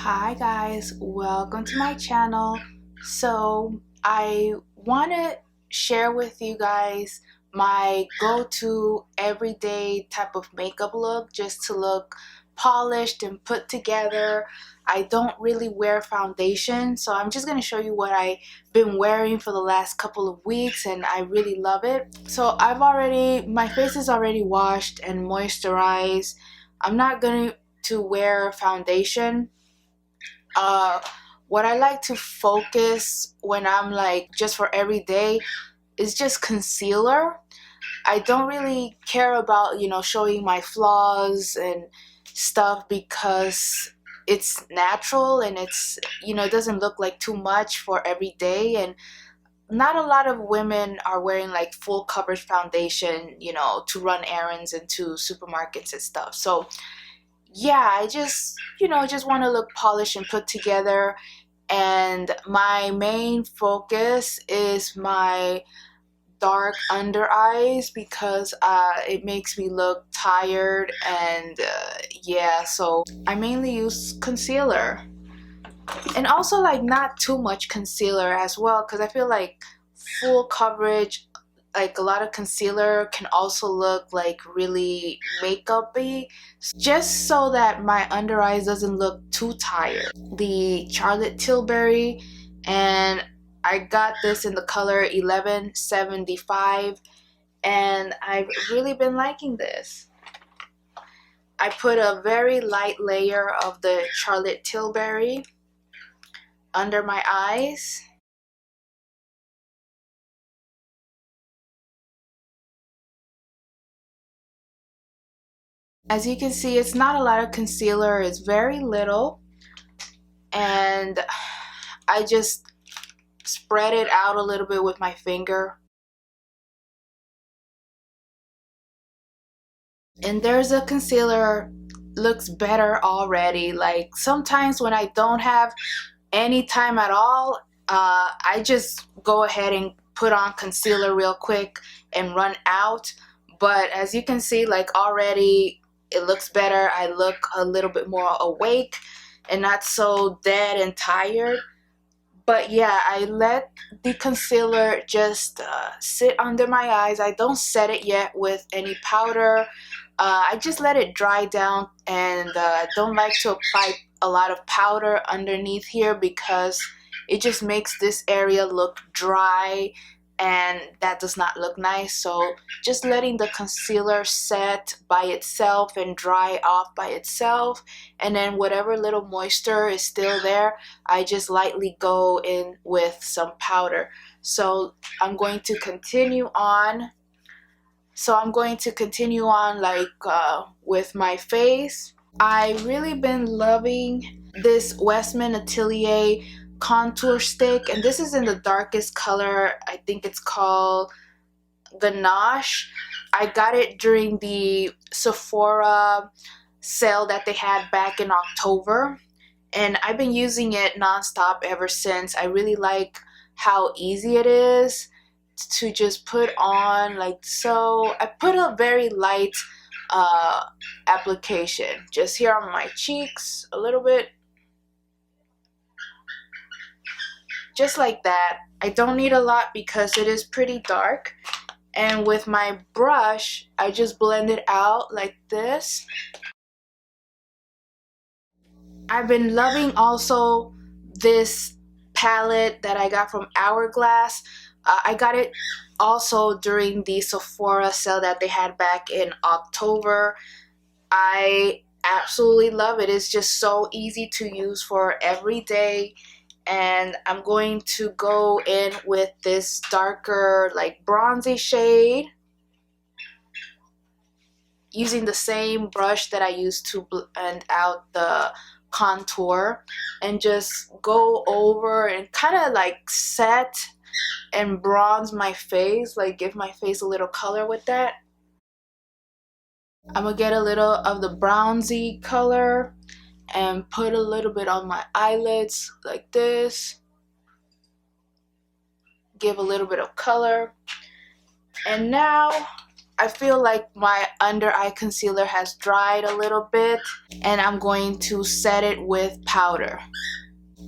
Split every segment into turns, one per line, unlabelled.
Hi guys, welcome to my channel. So I want to share with you guys my go-to everyday type of makeup look, just to look polished and put together. I don't really wear foundation, so I'm just going to show you what I've been wearing for the last couple of weeks, and I really love it. So my face is already washed and moisturized. I'm not going to wear foundation. What I like to focus when I'm like just for every day is just concealer. I don't really care about, showing my flaws and stuff because it's natural and it doesn't look like too much for every day. And not a lot of women are wearing like full coverage foundation, to run errands into supermarkets and stuff. So yeah, I just want to look polished and put together, and my main focus is my dark under eyes because it makes me look tired, and yeah, so I mainly use concealer, and also like not too much concealer as well, because I feel like full coverage, like a lot of concealer, can also look like really makeup-y, just so that my under eyes doesn't look too tired. The Charlotte Tilbury, and I got this in the color 1175, and I've really been liking this. I put a very light layer of the Charlotte Tilbury under my eyes. As you can see, it's not a lot of concealer, it's very little, and I just spread it out a little bit with my finger. And there's a concealer, looks better already. Like sometimes when I don't have any time at all, I just go ahead and put on concealer real quick and run out. But as you can see, like already it looks better. I look a little bit more awake and not so dead and tired. But yeah, I let the concealer just sit under my eyes. I don't set it yet with any powder. I just let it dry down, and I don't like to apply a lot of powder underneath here because it just makes this area look dry, and that does not look nice. So just letting the concealer set by itself and dry off by itself, and then whatever little moisture is still there, I just lightly go in with some powder. So I'm going to continue on. With my face. I really been loving this Westman Atelier contour stick, and this is in the darkest color. I think it's called Ganache. I got it during the Sephora sale that they had back in October, and I've been using it nonstop ever since. I really like how easy it is to just put on, like so. I put a very light application just here on my cheeks a little bit, just like that. I don't need a lot because it is pretty dark, and with my brush I just blend it out like this. I've been loving also this palette that I got from Hourglass. I got it also during the Sephora sale that they had back in October. I absolutely love it. It's just so easy to use for every day. And I'm going to go in with this darker, like bronzy shade, using the same brush that I used to blend out the contour, and just go over and kind of like set and bronze my face, like give my face a little color with that. I'm gonna get a little of the bronzy color and put a little bit on my eyelids like this, give a little bit of color. And now I feel like my under eye concealer has dried a little bit, and I'm going to set it with powder.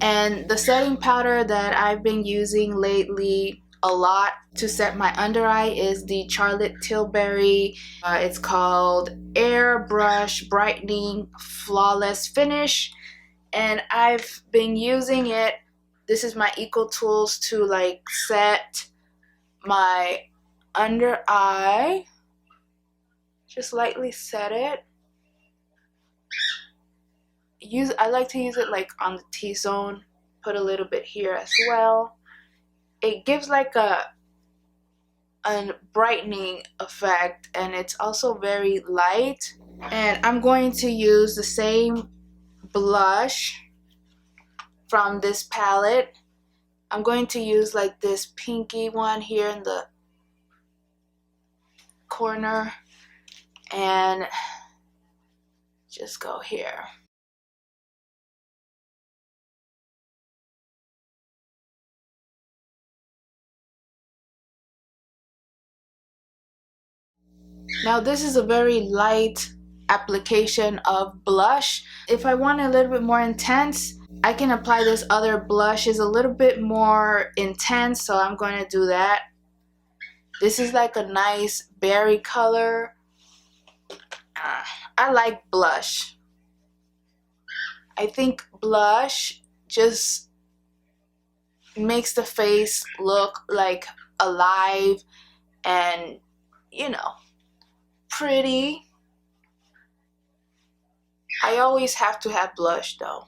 And the setting powder that I've been using lately a lot to set my under eye is the Charlotte Tilbury. It's called Airbrush Brightening Flawless Finish, and I've been using it. This is my Eco Tools to like set my under eye. Just lightly set it. I like to use it like on the T-zone. Put a little bit here as well. It gives like a brightening effect, and it's also very light. And I'm going to use the same blush from this palette. I'm going to use like this pinky one here in the corner and just go here. Now this is a very light application of blush. If I want a little bit more intense, I can apply this other blush. It's a little bit more intense, so I'm going to do that. This is like a nice berry color. I like blush. I think blush just makes the face look like alive and, you know, pretty. I always have to have blush though.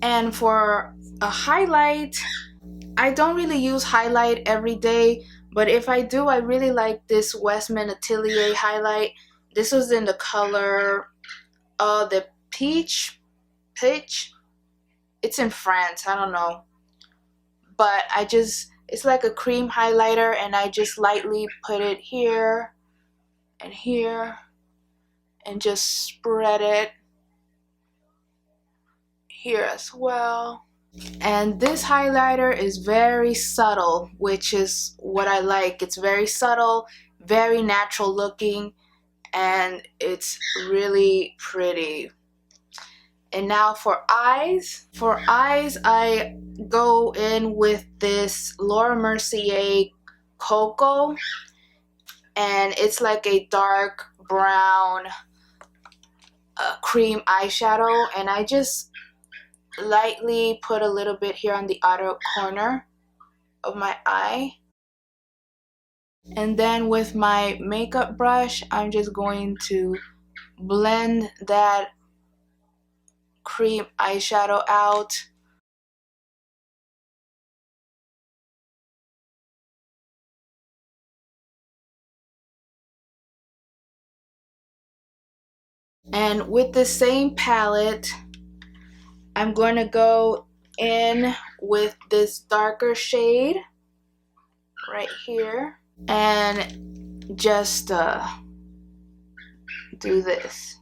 And for a highlight, I don't really use highlight every day, but if I do, I really like this Westman Atelier highlight. This was in the color the peach. It's in France, I don't know. But it's like a cream highlighter, and I just lightly put it here and here and just spread it here as well. And this highlighter is very subtle, which is what I like. It's very subtle, very natural looking, and it's really pretty. And now for eyes. For eyes, I go in with this Laura Mercier Cocoa, and it's like a dark brown cream eyeshadow, and I just lightly put a little bit here on the outer corner of my eye. And then with my makeup brush, I'm just going to blend that cream eyeshadow out. And with the same palette, I'm going to go in with this darker shade right here and just do this.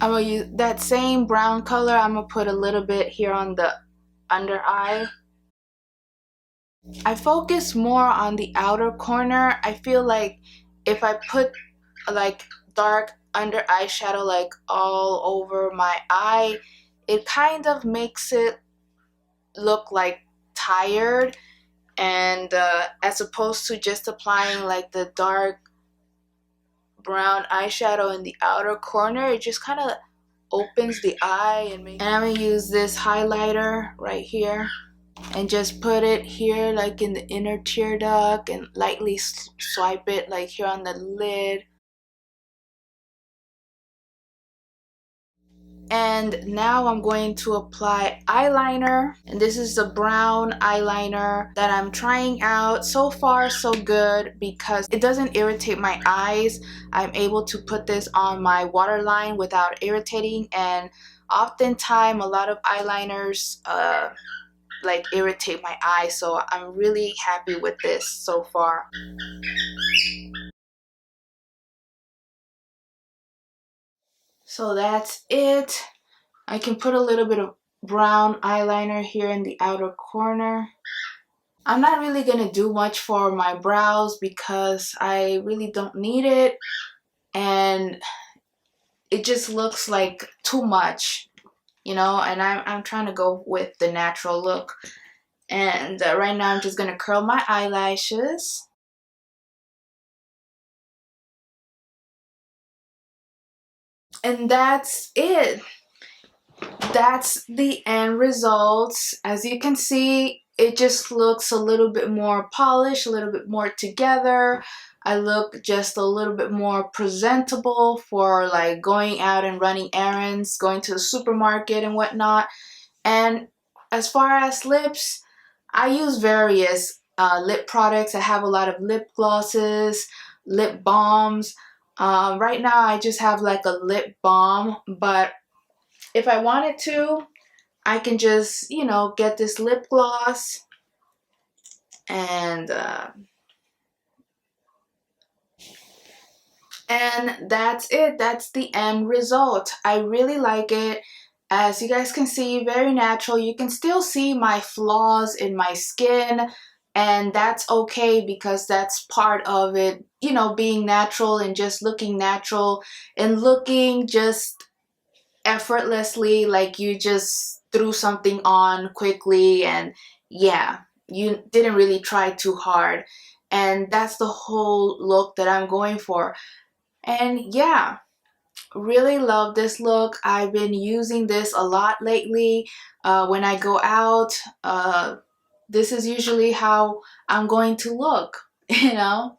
I'm going to use that same brown color. I'm going to put a little bit here on the under eye. I focus more on the outer corner. I feel like if I put like dark under eyeshadow like all over my eye, it kind of makes it look like tired, and as opposed to just applying like the dark brown eyeshadow in the outer corner, it just kind of opens the eye. And I'm gonna use this highlighter right here and just put it here like in the inner tear duct and lightly swipe it like here on the lid. And now I'm going to apply eyeliner, and this is the brown eyeliner that I'm trying out. So far so good because it doesn't irritate my eyes. I'm able to put this on my waterline without irritating, and oftentimes a lot of eyeliners like irritate my eyes, so I'm really happy with this so far. So that's it. I can put a little bit of brown eyeliner here in the outer corner. I'm not really gonna do much for my brows because I really don't need it, and it just looks like too much, you know, and I'm trying to go with the natural look. And right now I'm just gonna curl my eyelashes. And that's it. That's the end results. As you can see, it just looks a little bit more polished, a little bit more together. I look just a little bit more presentable for like going out and running errands, going to the supermarket and whatnot. And as far as lips, I use various lip products. I have a lot of lip glosses, lip balms. Right now I just have like a lip balm, but if I wanted to, I can just, you know, get this lip gloss and that's it. That's the end result. I really like it. As you guys can see, very natural. You can still see my flaws in my skin, and that's okay because that's part of it, you know, being natural and just looking natural and looking just effortlessly, like you just threw something on quickly, and yeah, you didn't really try too hard. And that's the whole look that I'm going for. And yeah, really love this look. I've been using this a lot lately. When I go out, this is usually how I'm going to look, you know?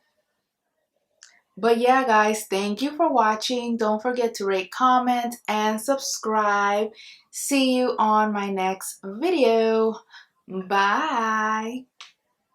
But yeah, guys, thank you for watching. Don't forget to rate, comment, and subscribe. See you on my next video. Bye.